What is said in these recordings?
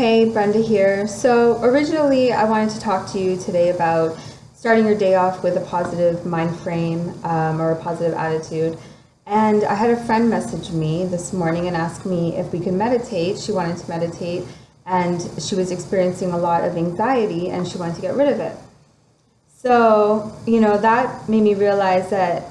Hey, Brenda here. So originally I wanted to talk to you today about starting your day off with a positive mind frame or a positive attitude. And I had a friend message me this morning and ask me if we could meditate. She wanted to meditate and she was experiencing a lot of anxiety and she wanted to get rid of it. So, that made me realize that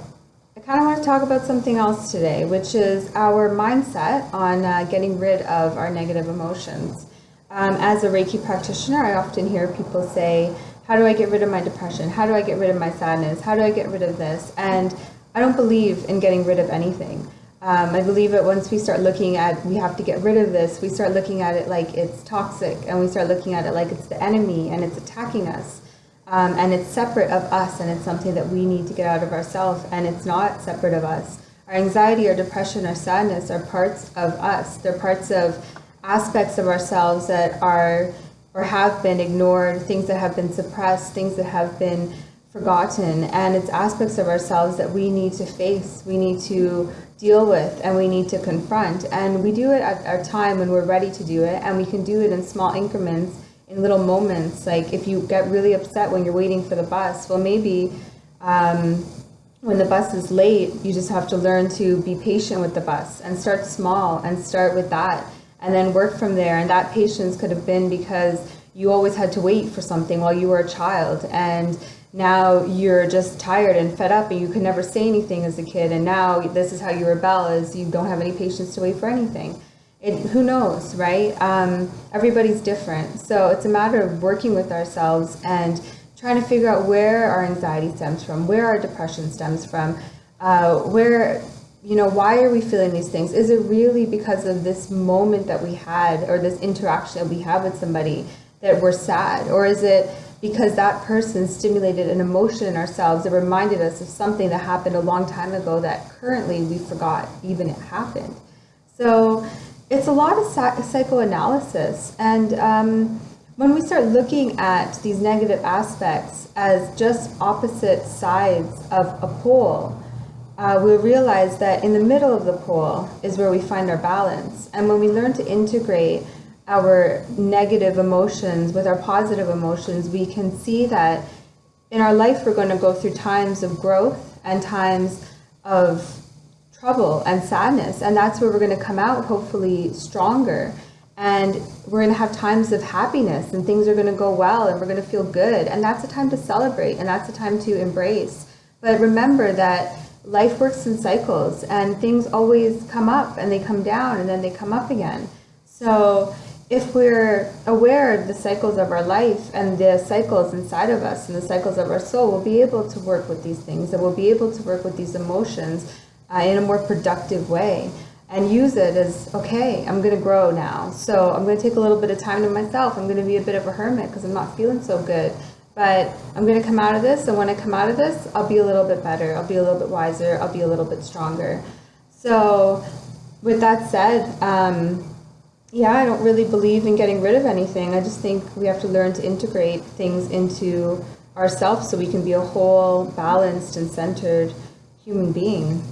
I kind of want to talk about something else today, which is our mindset on getting rid of our negative emotions. As a Reiki practitioner, I often hear people say, how do I get rid of my depression? How do I get rid of my sadness? How do I get rid of this? And I don't believe in getting rid of anything. I believe that once we start looking at, we have to get rid of this, we start looking at it like it's toxic, and we start looking at it like it's the enemy and it's attacking us. And it's separate of us, and it's something that we need to get out of ourselves, and it's not separate of us. Our anxiety, our depression, our sadness are parts of us. They're parts of aspects of ourselves that are or have been ignored, things that have been suppressed, things that have been forgotten, and it's aspects of ourselves that we need to face, we need to deal with, and we need to confront. And we do it at our time when we're ready to do it, and we can do it in small increments, in little moments. Like if you get really upset when you're waiting for the bus, well, maybe when the bus is late, you just have to learn to be patient with the bus and start small and start with that and then work from there. And that patience could have been because you always had to wait for something while you were a child, and now you're just tired and fed up and you could never say anything as a kid, and now this is how you rebel, is you don't have any patience to wait for anything. Who knows, right? Everybody's different. So it's a matter of working with ourselves and trying to figure out where our anxiety stems from, where our depression stems from, why are we feeling these things? Is it really because of this moment that we had or this interaction that we have with somebody that we're sad? Or is it because that person stimulated an emotion in ourselves that reminded us of something that happened a long time ago that currently we forgot even it happened? So it's a lot of psychoanalysis. And when we start looking at these negative aspects as just opposite sides of a pole, we'll realize that in the middle of the pole is where we find our balance. And when we learn to integrate our negative emotions with our positive emotions, we can see that in our life we're going to go through times of growth and times of trouble and sadness, and that's where we're going to come out hopefully stronger, and we're going to have times of happiness and things are going to go well and we're going to feel good, and that's a time to celebrate and that's a time to embrace. But remember that life works in cycles, and things always come up and they come down and then they come up again. So if we're aware of the cycles of our life and the cycles inside of us and the cycles of our soul, we'll be able to work with these things, and we'll be able to work with these emotions in a more productive way and use it as, okay, I'm going to grow now. So I'm going to take a little bit of time to myself. I'm going to be a bit of a hermit because I'm not feeling so good. But I'm going to come out of this, and when I come out of this, I'll be a little bit better. I'll be a little bit wiser. I'll be a little bit stronger. So with that said, I don't really believe in getting rid of anything. I just think we have to learn to integrate things into ourselves so we can be a whole, balanced, and centered human being.